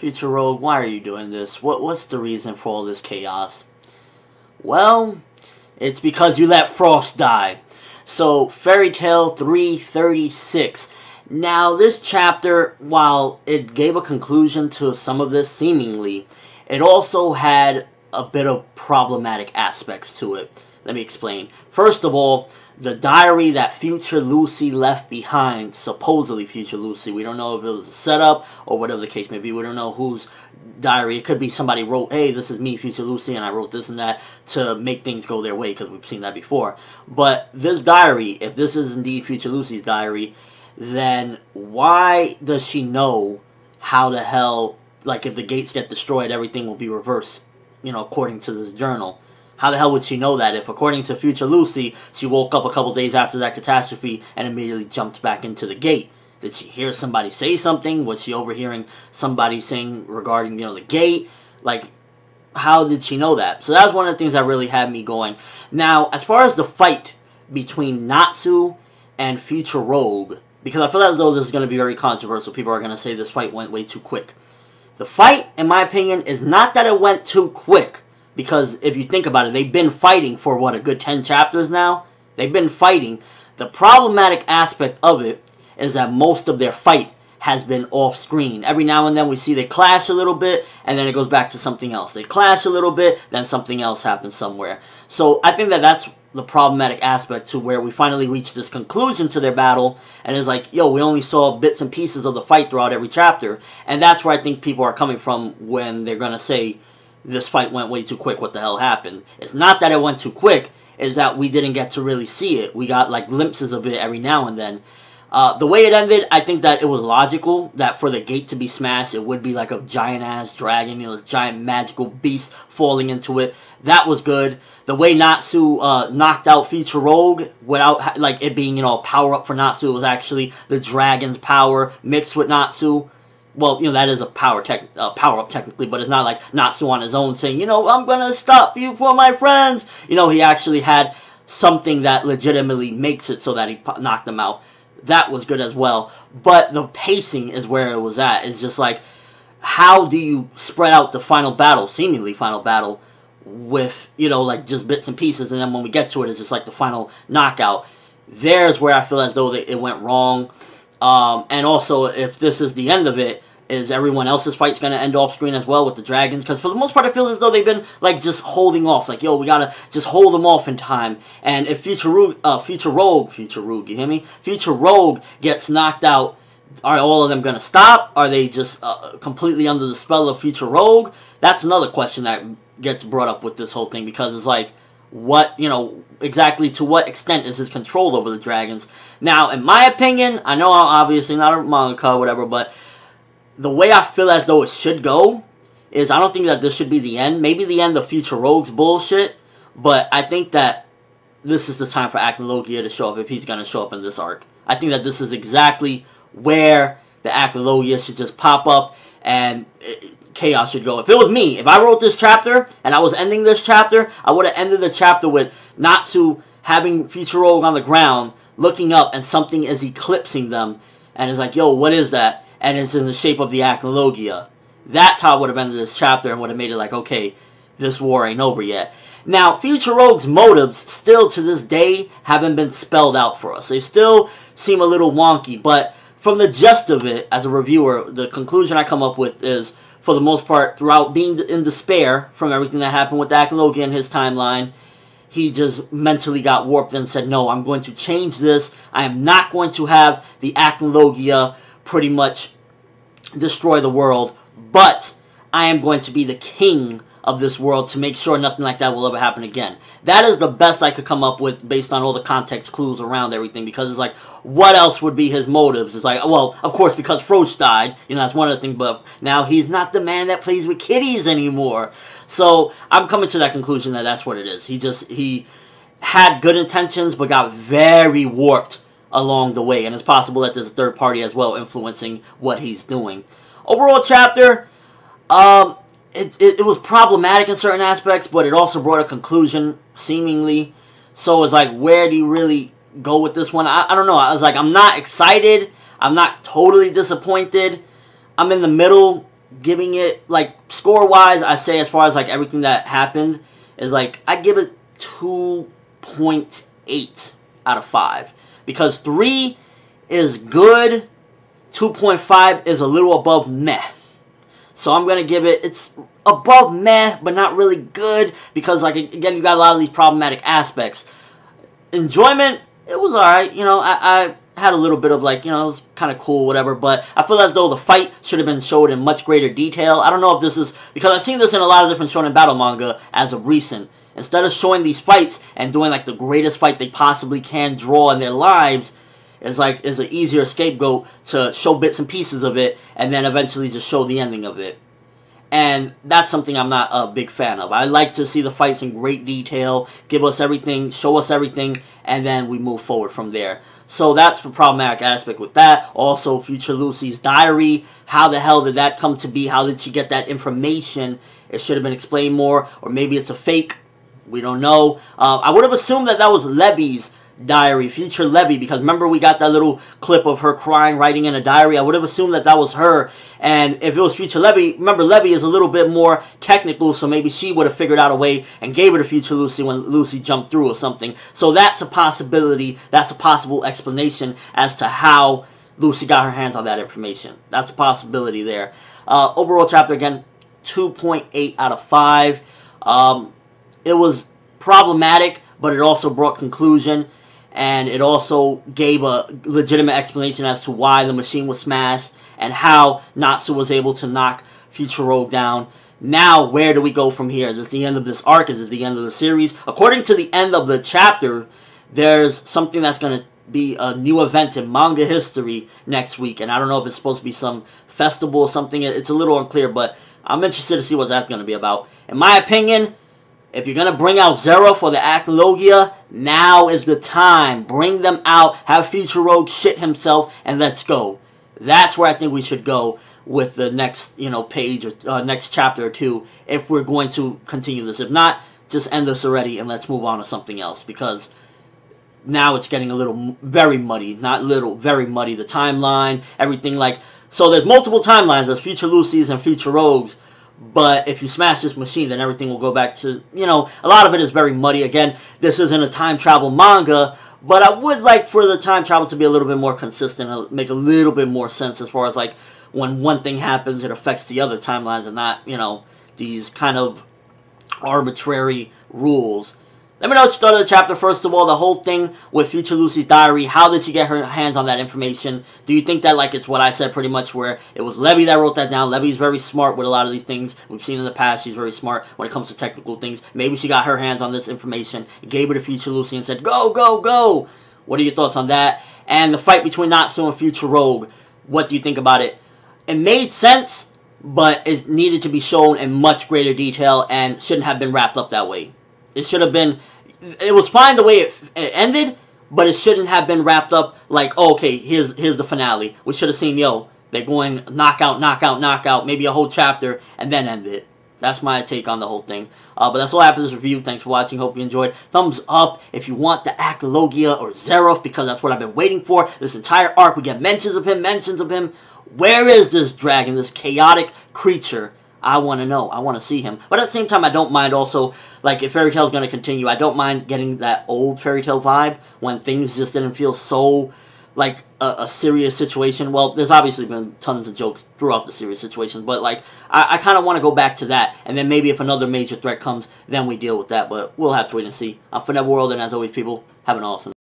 Future Rogue, why are you doing this? What's the reason for all this chaos? Well, it's because you let Frost die. So, Fairy Tail 336. Now, this chapter, while it gave a conclusion to some of this, seemingly, it also had a bit of problematic aspects to it. Let me explain. First of all, the diary that Future Lucy left behind, supposedly Future Lucy, we don't know if it was a setup or whatever the case may be. We don't know whose diary. It could be somebody wrote, hey, this is me, Future Lucy, and I wrote this and that to make things go their way, because we've seen that before. But this diary, if this is indeed Future Lucy's diary, then why does she know how the hell, like, if the gates get destroyed, everything will be reversed, you know, according to this journal? How the hell would she know that if, according to Future Lucy, she woke up a couple days after that catastrophe and immediately jumped back into the gate? Did she hear somebody say something? Was she overhearing somebody saying regarding, you know, the gate? Like, how did she know that? So that's one of the things that really had me going. Now, as far as the fight between Natsu and Future Rogue, because I feel as though this is going to be very controversial. People are going to say this fight went way too quick. The fight, in my opinion, is not that it went too quick. Because if you think about it, they've been fighting for, what, a good 10 chapters now? They've been fighting. The problematic aspect of it is that most of their fight has been off-screen. Every now and then we see they clash a little bit, and then it goes back to something else. They clash a little bit, then something else happens somewhere. So I think that that's the problematic aspect to where we finally reach this conclusion to their battle, and it's like, yo, we only saw bits and pieces of the fight throughout every chapter. And that's where I think people are coming from when they're going to say, this fight went way too quick, what the hell happened? It's not that it went too quick, it's that we didn't get to really see it. We got, like, glimpses of it every now and then. The way it ended, I think that it was logical that for the gate to be smashed, it would be like a giant-ass dragon, you know, this giant magical beast falling into it. That was good. The way Natsu knocked out Future Rogue without, like, it being, you know, a power-up for Natsu, it was actually the dragon's power mixed with Natsu. Well, you know, that is a power-up technically, but it's not like Natsu on his own saying, you know, I'm gonna stop you for my friends. You know, he actually had something that legitimately makes it so that he knocked them out. That was good as well. But the pacing is where it was at. It's just like, how do you spread out the final battle, seemingly final battle, with, you know, like just bits and pieces, and then when we get to it, it's just like the final knockout. There's where I feel as though it went wrong. And also, if this is the end of it, is everyone else's fight's going to end off screen as well with the dragons? Because for the most part, it feels as though they've been, like, just holding off. Like, yo, we got to just hold them off in time. And if Future Rogue, you hear me? Future Rogue gets knocked out, are all of them going to stop? Are they just completely under the spell of Future Rogue? That's another question that gets brought up with this whole thing. Because it's like, what, you know, exactly to what extent is his control over the dragons? Now, in my opinion, I know I'm obviously not a mangaka or whatever, but the way I feel as though it should go is I don't think that this should be the end. Maybe the end of Future Rogue's bullshit, but I think that this is the time for Acnologia to show up if he's going to show up in this arc. I think that this is exactly where the Acnologia should just pop up and chaos should go. If it was me, if I wrote this chapter and I was ending this chapter, I would have ended the chapter with Natsu having Future Rogue on the ground, looking up, and something is eclipsing them, and it's like, yo, what is that? And it's in the shape of the Acnologia. That's how I would have ended this chapter and would have made it like, okay, this war ain't over yet. Now, Future Rogue's motives still to this day haven't been spelled out for us. They still seem a little wonky, but from the gist of it, as a reviewer, the conclusion I come up with is, for the most part, throughout being in despair from everything that happened with Acnologia in his timeline, he just mentally got warped and said, no, I'm going to change this. I am not going to have the Acnologia pretty much destroy the world, but I am going to be the king of this world to make sure nothing like that will ever happen again. That is the best I could come up with based on all the context clues around everything, because it's like, what else would be his motives? It's like, well, of course, because Frost died, you know, that's one of the things, but now he's not the man that plays with kitties anymore. So I'm coming to that conclusion that that's what it is. He had good intentions, but got very warped along the way, and it's possible that there's a third party as well influencing what he's doing. Overall chapter, it was problematic in certain aspects, but it also brought a conclusion, seemingly. So it's like, where do you really go with this one? I don't know. I was like, I'm not excited. I'm not totally disappointed. I'm in the middle. giving it, like, score-wise, I say as far as, like, everything that happened, is, like, I give it 2.8 out of 5. Because 3 is good, 2.5 is a little above meh. So I'm going to give it, it's above meh, but not really good, because, like, again, you got a lot of these problematic aspects. Enjoyment, it was alright, you know, I had a little bit of, like, you know, it was kind of cool, whatever, but I feel as though the fight should have been showed in much greater detail. I don't know if this is, because I've seen this in a lot of different shonen battle manga as of recent. Instead of showing these fights and doing, like, the greatest fight they possibly can draw in their lives, is an easier scapegoat to show bits and pieces of it, and then eventually just show the ending of it. And that's something I'm not a big fan of. I like to see the fights in great detail, give us everything, show us everything, and then we move forward from there. So that's the problematic aspect with that. Also, Future Lucy's diary. How the hell did that come to be? How did she get that information? It should have been explained more. Or maybe it's a fake. We don't know. I would have assumed that was Levy's diary, Future Levy, because remember we got that little clip of her crying, writing in a diary. I would have assumed that was her, and if it was Future Levy, remember Levy is a little bit more technical, so maybe she would have figured out a way and gave it to Future Lucy when Lucy jumped through or something. So that's a possibility, that's a possible explanation as to how Lucy got her hands on that information. That's a possibility there. Overall chapter, again, 2.8 out of 5. It was problematic, but it also brought conclusion. And it also gave a legitimate explanation as to why the machine was smashed and how Natsu was able to knock Future Rogue down. Now, where do we go from here? Is this the end of this arc? Is it the end of the series? According to the end of the chapter, there's something that's going to be a new event in manga history next week. And I don't know if it's supposed to be some festival or something. It's a little unclear, but I'm interested to see what that's going to be about. In my opinion, if you're going to bring out Zero for the Actologia, now is the time. Bring them out, have Future Rogue shit himself, and let's go. That's where I think we should go with the next, page or next chapter or two, if we're going to continue this. If not, just end this already and let's move on to something else, because now it's getting a little, very muddy. Not little, very muddy. The timeline, everything so there's multiple timelines. There's Future Lucy's and Future Rogue's. But if you smash this machine, then everything will go back to, a lot of it is very muddy. Again, this isn't a time travel manga, but I would like for the time travel to be a little bit more consistent, make a little bit more sense as far as, when one thing happens, it affects the other timelines and not, these kind of arbitrary rules. Let me know what you thought of the chapter. First of all, the whole thing with Future Lucy's diary. How did she get her hands on that information? Do you think that, it's what I said pretty much, where it was Levy that wrote that down? Levy's very smart with a lot of these things. We've seen in the past she's very smart when it comes to technical things. Maybe she got her hands on this information, gave it to Future Lucy and said, go, go, go. What are your thoughts on that? And the fight between Natsu and Future Rogue. What do you think about it? It made sense, but it needed to be shown in much greater detail and shouldn't have been wrapped up that way. It should have been... It was fine the way it ended, but it shouldn't have been wrapped up oh, okay, here's the finale. We should have seen, they're going knockout, knockout, knockout, maybe a whole chapter, and then end it. That's my take on the whole thing. But that's all I have for this review. Thanks for watching. Hope you enjoyed. Thumbs up if you want the Actologia or Zeref, because that's what I've been waiting for. This entire arc, we get mentions of him. Where is this dragon, this chaotic creature? I want to know. I want to see him. But at the same time, I don't mind also, if Fairy Tail's going to continue, I don't mind getting that old Fairy Tail vibe when things just didn't feel so, a serious situation. Well, there's obviously been tons of jokes throughout the serious situations, but, I kind of want to go back to that. And then maybe if another major threat comes, then we deal with that. But we'll have to wait and see. I'm ForneverWorld, and as always, people, have an awesome